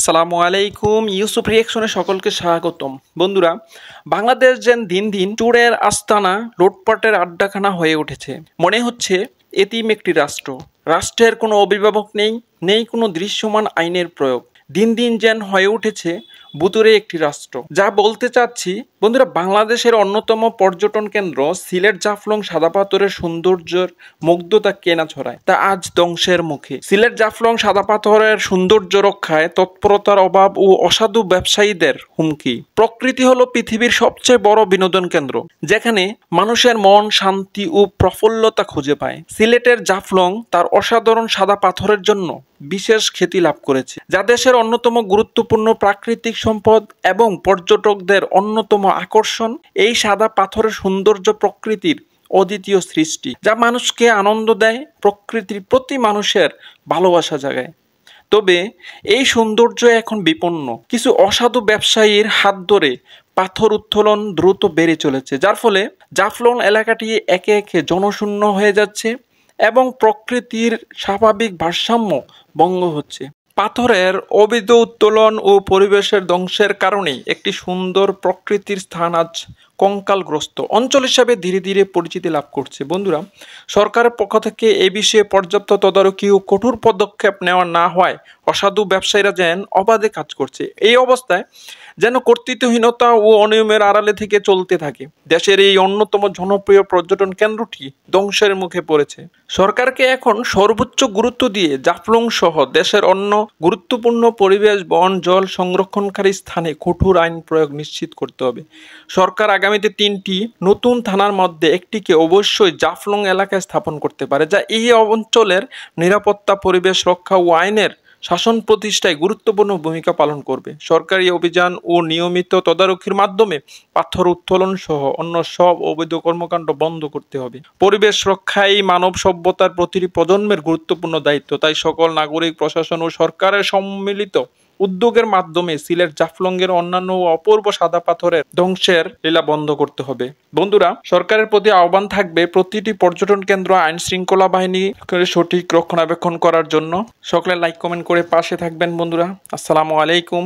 আসসালামু আলাইকুম। ইউসুফ রিয়াকশনে সকলকে স্বাগতম। বন্ধুরা, বাংলাদেশ যেন দিন দিন চোরের আস্তানা, লুটপাটের আড্ডাখানা হয়ে উঠেছে। মনে হচ্ছে এতিম একটি রাষ্ট্র। রাষ্ট্রের কোনো অভিভাবক নেই, নেই কোনো দৃশ্যমান আইনের প্রয়োগ। দিন দিন যেন হয়ে উঠেছে ভুতুড়ে একটি রাষ্ট্র। যা বলতে চাচ্ছি বন্ধুরা, বাংলাদেশের অন্যতম পর্যটন কেন্দ্র সিলেট জাফলং সাদা পাথরের সৌন্দর্যের মুগ্ধতা কেনা ছড়ায়, তা আজ ধ্বংসের মুখে। সিলেট জাফলং সাদা পাথরের সৌন্দর্য রক্ষায় তৎপরতার অভাব ও অসাধু ব্যবসায়ীদের হুমকি। প্রকৃতি হলো পৃথিবীর সবচেয়ে বড় বিনোদন কেন্দ্র, যেখানে মানুষের মন শান্তি ও প্রফুল্লতা খুঁজে পায়। সিলেটের জাফলং তার অসাধারণ সাদা পাথরের জন্য বিশেষ খ্যাতি লাভ করেছে, যা দেশের অন্যতম গুরুত্বপূর্ণ প্রাকৃতিক সম্পদ এবং পর্যটকদের অন্যতম আকর্ষণ। এই সাদা পাথরের সৌন্দর্য প্রকৃতির অদ্বিতীয় সৃষ্টি, যা মানুষকে আনন্দ দেয়, প্রকৃতির প্রতি মানুষের ভালোবাসা জাগায়। তবে এই সৌন্দর্য এখন বিপন্ন কিছু অসাধু ব্যবসায়ীর হাত ধরে পাথর উত্তোলন দ্রুত বেড়ে চলেছে, যার ফলে জাফলং এলাকাটি একে একে জনশূন্য হয়ে যাচ্ছে এবং প্রকৃতির স্বাভাবিক ভারসাম্য ভঙ্গ হচ্ছে। পাথরের অবৈধ উত্তোলন ও পরিবেশের ধ্বংসের কারণে একটি সুন্দর প্রকৃতির স্থান আজ কঙ্কালগ্রস্ত অঞ্চল হিসাবে ধীরে ধীরে পরিচিতি লাভ করছে। বন্ধুরা, সরকারের পক্ষ থেকে এই বিষয়ে পর্যাপ্ত তদারকি ও কঠোর পদক্ষেপ নেওয়া না হয় অসাধু ব্যবসায়ীরা যেন অবাধে কাজ করছে। এই অবস্থায় যেন কর্তৃত্বহীনতা ও অনিয়মের আড়ালে থেকে চলতে থাকে। দেশের এই অন্যতম জনপ্রিয় পর্যটন কেন্দ্রটি ধ্বংসের মুখে পড়েছে। সরকারকে এখন সর্বোচ্চ গুরুত্ব দিয়ে জাফলং সহ দেশের অন্য গুরুত্বপূর্ণ পরিবেশ, বন, জল সংরক্ষণকারী স্থানে কঠোর আইন প্রয়োগ নিশ্চিত করতে হবে। সরকার আগামীতে 3টি নতুন থানার মধ্যে একটিকে অবশ্যই জাফলং এলাকায় স্থাপন করতে পারে, যা এই অঞ্চলের নিরাপত্তা, পরিবেশ রক্ষা ও আইনের শাসন প্রতিষ্ঠায় গুরুত্বপূর্ণ ভূমিকা পালন করবে। সরকারি অভিযান ও নিয়মিত তদারকির মাধ্যমে পাথর উত্তোলন সহ অন্য সব অবৈধ কর্মকাণ্ড বন্ধ করতে হবে। পরিবেশ রক্ষাই মানব সভ্যতার প্রতিটি প্রজন্মের গুরুত্বপূর্ণ দায়িত্ব। তাই সকল নাগরিক, প্রশাসন ও সরকারের সম্মিলিত উদ্যোগের মাধ্যমে সিলেট জাফলংয়ের অন্যান্য অপূর্ব সাদা পাথরের ধ্বংসের লীলা বন্ধ করতে হবে। বন্ধুরা, সরকারের প্রতি আহ্বান থাকবে প্রতিটি পর্যটন কেন্দ্র আইন শৃঙ্খলা বাহিনী সঠিক রক্ষণাবেক্ষণ করার জন্য। সকলে লাইক কমেন্ট করে পাশে থাকবেন বন্ধুরা। আসসালামু আলাইকুম।